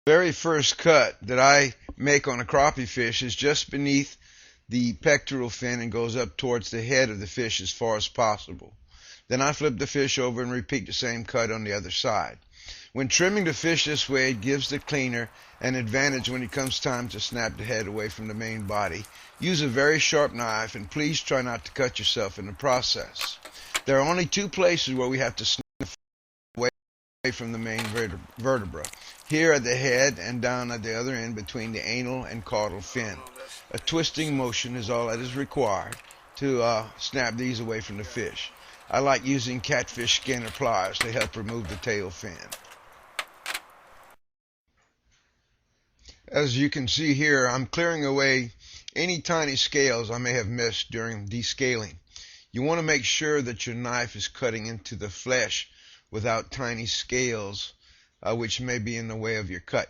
Very first cut that I make on a crappie fish is just beneath the pectoral fin and goes up towards the head of the fish as far as possible. Then I flip the fish over and repeat the same cut on the other side. When trimming the fish this way, it gives the cleaner an advantage when it comes time to snap the head away from the main body. Use a very sharp knife, and please try not to cut yourself in the process. There are only two places where we have to snap away from the main vertebra. Here at the head and down at the other end between the anal and caudal fin. A twisting motion is all that is required to snap these away from the fish. I like using catfish skinner pliers to help remove the tail fin. As you can see here, I'm clearing away any tiny scales I may have missed during descaling. You want to make sure that your knife is cutting into the flesh without tiny scales which may be in the way of your cut.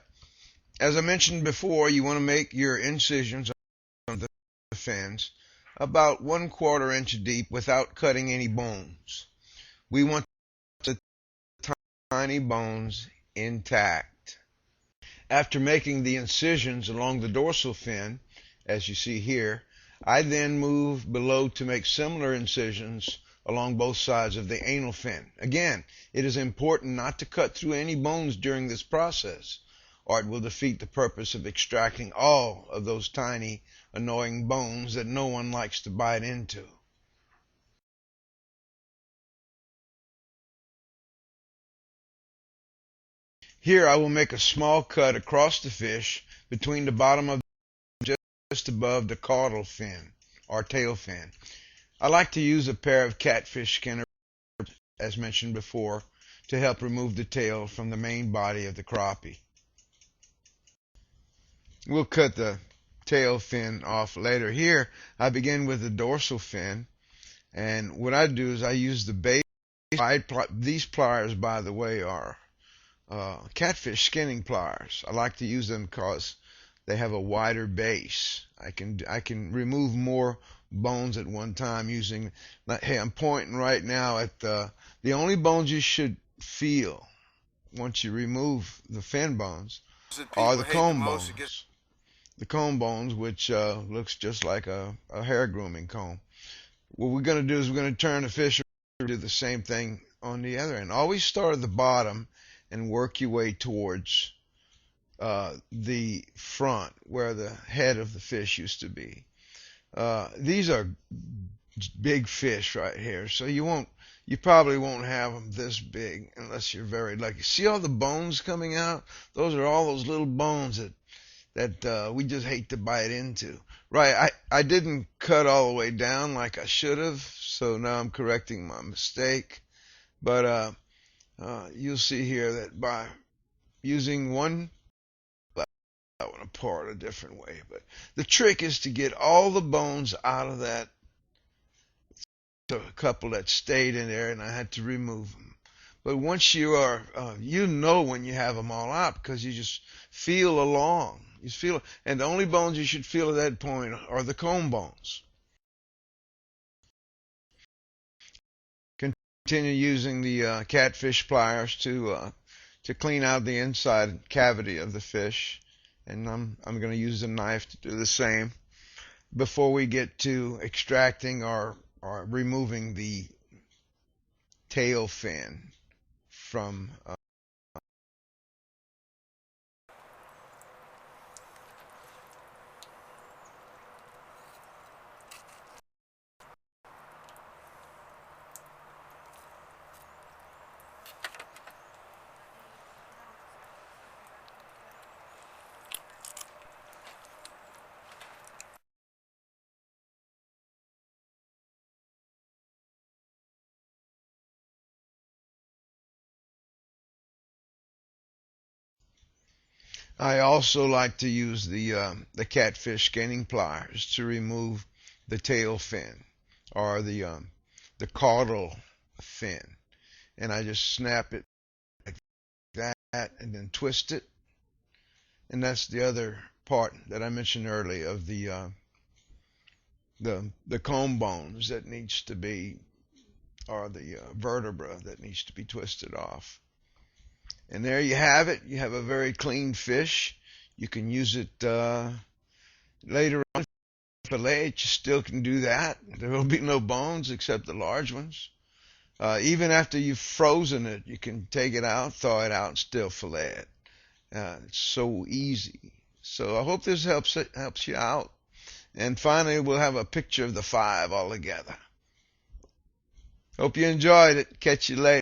As I mentioned before, you want to make your incisions on the fins about 1/4 inch deep without cutting any bones. We want the tiny bones intact. After making the incisions along the dorsal fin, as you see here, I then move below to make similar incisions along both sides of the anal fin. Again, it is important not to cut through any bones during this process, or it will defeat the purpose of extracting all of those tiny, annoying bones that no one likes to bite into. Here I will make a small cut across the fish between the bottom of just above the caudal fin or tail fin. I like to use a pair of catfish skinner, as mentioned before, to help remove the tail from the main body of the crappie. We'll cut the tail fin off later. Here I begin with the dorsal fin, and what I do is I use the base. These pliers, by the way, are catfish skinning pliers. I like to use them because they have a wider base. I can remove more bones at one time using. Hey, I'm pointing right now at the only bones you should feel once you remove the fin bones are the comb bones. The comb bones, which looks just like a hair grooming comb. What we're going to do is we're going to turn the fish around and do the same thing on the other end. Always start at the bottom and work your way towards the front where the head of the fish used to be. These are big fish right here, so you probably won't have them this big unless you're very lucky. See all the bones coming out? Those are all those little bones that we just hate to bite into. Right, I didn't cut all the way down like I should have, so now I'm correcting my mistake. But you'll see here that by using one, I want to pour it a different way. But the trick is to get all the bones out of that. So a couple that stayed in there, and I had to remove them. But once you are, you know when you have them all out because you just feel along. You feel, and the only bones you should feel at that point are the comb bones. Continue using the catfish pliers to clean out the inside cavity of the fish, and I'm going to use a knife to do the same before we get to extracting or removing the tail fin from I also like to use the catfish skinning pliers to remove the tail fin or the caudal fin, and I just snap it like that and then twist it, and that's the other part that I mentioned earlier of the comb bones that needs to be, or the vertebra that needs to be twisted off. And there you have it. You have a very clean fish. You can use it later on. Fillet it, you still can do that. There will be no bones except the large ones. Even after you've frozen it, you can take it out, thaw it out, and still fillet it. It's so easy. So I hope this helps you out. And finally, we'll have a picture of the five all together. Hope you enjoyed it. Catch you later.